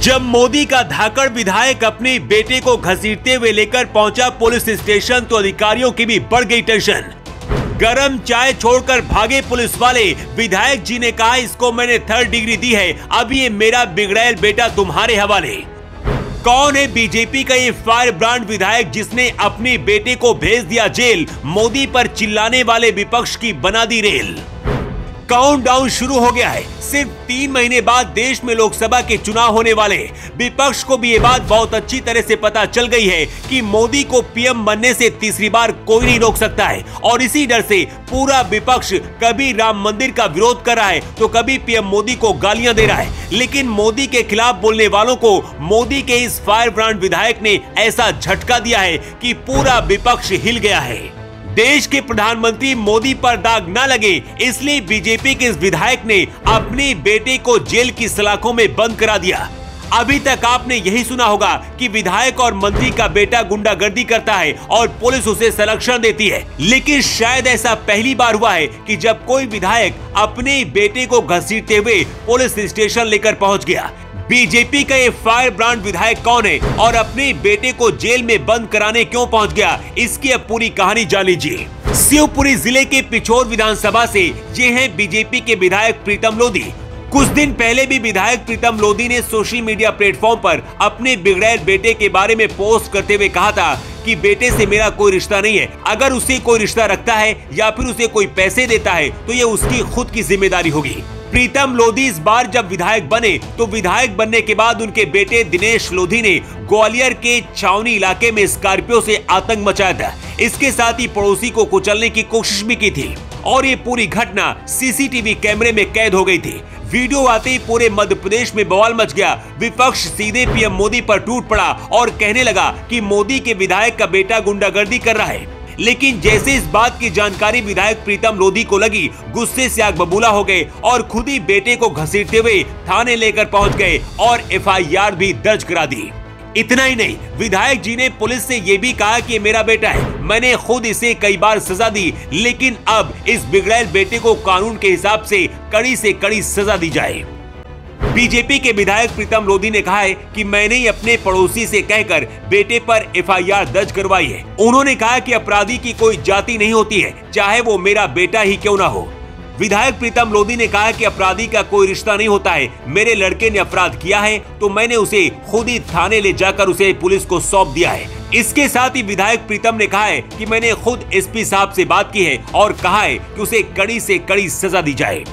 जब मोदी का धाकड़ विधायक अपने बेटे को घसीटते हुए लेकर पहुंचा पुलिस स्टेशन तो अधिकारियों की भी बढ़ गई टेंशन। गरम चाय छोड़कर भागे पुलिस वाले। विधायक जी ने कहा इसको मैंने 3rd डिग्री दी है, अब ये मेरा बिगड़ैल बेटा तुम्हारे हवाले। कौन है बीजेपी का ये फायर ब्रांड विधायक जिसने अपने बेटे को भेज दिया जेल? मोदी पर चिल्लाने वाले विपक्ष की बना दी रेल। काउंटडाउन शुरू हो गया है। सिर्फ 3 महीने बाद देश में लोकसभा के चुनाव होने वाले। विपक्ष को भी ये बात बहुत अच्छी तरह से पता चल गई है कि मोदी को पीएम बनने से तीसरी बार कोई नहीं रोक सकता है और इसी डर से पूरा विपक्ष कभी राम मंदिर का विरोध कर रहा है तो कभी पीएम मोदी को गालियां दे रहा है। लेकिन मोदी के खिलाफ बोलने वालों को मोदी के इस फायर ब्रांड विधायक ने ऐसा झटका दिया है कि पूरा विपक्ष हिल गया है। देश के प्रधानमंत्री मोदी पर दाग न लगे इसलिए बीजेपी के इस विधायक ने अपने बेटे को जेल की सलाखों में बंद करा दिया। अभी तक आपने यही सुना होगा कि विधायक और मंत्री का बेटा गुंडागर्दी करता है और पुलिस उसे संरक्षण देती है, लेकिन शायद ऐसा पहली बार हुआ है कि जब कोई विधायक अपने बेटे को घसीटते हुए पुलिस स्टेशन लेकर पहुंच गया। बीजेपी का ये फायर ब्रांड विधायक कौन है और अपने बेटे को जेल में बंद कराने क्यों पहुंच गया, इसकी अब पूरी कहानी जान लीजिए। शिवपुरी जिले के पिछोर विधानसभा से ये हैं बीजेपी के विधायक प्रीतम लोधी। कुछ दिन पहले भी विधायक प्रीतम लोधी ने सोशल मीडिया प्लेटफॉर्म पर अपने बिगड़ैल बेटे के बारे में पोस्ट करते हुए कहा था कि बेटे से मेरा कोई रिश्ता नहीं है, अगर उसे कोई रिश्ता रखता है या फिर उसे कोई पैसे देता है तो ये उसकी खुद की जिम्मेदारी होगी। प्रीतम लोधी इस बार जब विधायक बने तो विधायक बनने के बाद उनके बेटे दिनेश लोधी ने ग्वालियर के छावनी इलाके में स्कॉर्पियो से आतंक मचाया था। इसके साथ ही पड़ोसी को कुचलने की कोशिश भी की थी और ये पूरी घटना सीसीटीवी कैमरे में कैद हो गई थी। वीडियो आते ही पूरे मध्य प्रदेश में बवाल मच गया। विपक्ष सीधे पीएम मोदी पर टूट पड़ा और कहने लगा कि मोदी के विधायक का बेटा गुंडागर्दी कर रहा है। लेकिन जैसे इस बात की जानकारी विधायक प्रीतम लोधी को लगी, गुस्से से आग बबूला हो गए और खुद ही बेटे को घसीटते हुए थाने लेकर पहुंच गए और एफआईआर भी दर्ज करा दी। इतना ही नहीं, विधायक जी ने पुलिस से ये भी कहा कि मेरा बेटा है, मैंने खुद इसे कई बार सजा दी, लेकिन अब इस बिगड़ैल बेटे को कानून के हिसाब से कड़ी सजा दी जाए। बीजेपी के विधायक प्रीतम लोधी ने कहा है कि मैंने ही अपने पड़ोसी से कहकर बेटे पर एफआईआर दर्ज करवाई है। उन्होंने कहा कि अपराधी की कोई जाति नहीं होती है, चाहे वो मेरा बेटा ही क्यों ना हो। विधायक प्रीतम लोधी ने कहा कि अपराधी का कोई रिश्ता नहीं होता है, मेरे लड़के ने अपराध किया है तो मैंने उसे खुद ही थाने ले जाकर उसे पुलिस को सौंप दिया है। इसके साथ ही विधायक प्रीतम ने कहा है कि मैंने खुद एसपी साहब से बात की है और कहा है कि उसे कड़ी से कड़ी सजा दी जाए।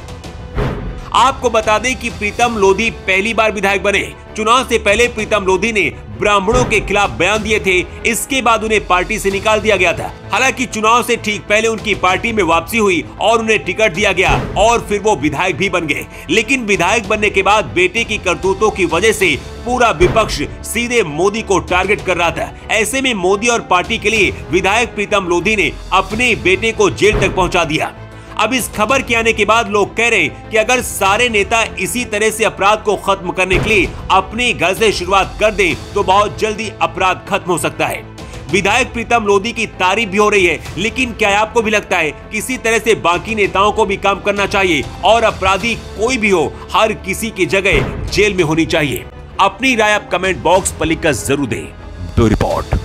आपको बता दें कि प्रीतम लोधी पहली बार विधायक बने। चुनाव से पहले प्रीतम लोधी ने ब्राह्मणों के खिलाफ बयान दिए थे, इसके बाद उन्हें पार्टी से निकाल दिया गया था। हालांकि चुनाव से ठीक पहले उनकी पार्टी में वापसी हुई और उन्हें टिकट दिया गया और फिर वो विधायक भी बन गए। लेकिन विधायक बनने के बाद बेटे की करतूतों की वजह से पूरा विपक्ष सीधे मोदी को टारगेट कर रहा था। ऐसे में मोदी और पार्टी के लिए विधायक प्रीतम लोधी ने अपने बेटे को जेल तक पहुंचा दिया। अब इस खबर के आने के बाद लोग कह रहे कि अगर सारे नेता इसी तरह से अपराध को खत्म करने के लिए अपने घर से शुरुआत कर दें तो बहुत जल्दी अपराध खत्म हो सकता है। विधायक प्रीतम लोधी की तारीफ भी हो रही है, लेकिन क्या आपको भी लगता है कि इसी तरह से बाकी नेताओं को भी काम करना चाहिए और अपराधी कोई भी हो, हर किसी की जगह जेल में होनी चाहिए? अपनी राय आप कमेंट बॉक्स पर लिखकर जरूर दें। Bureau report.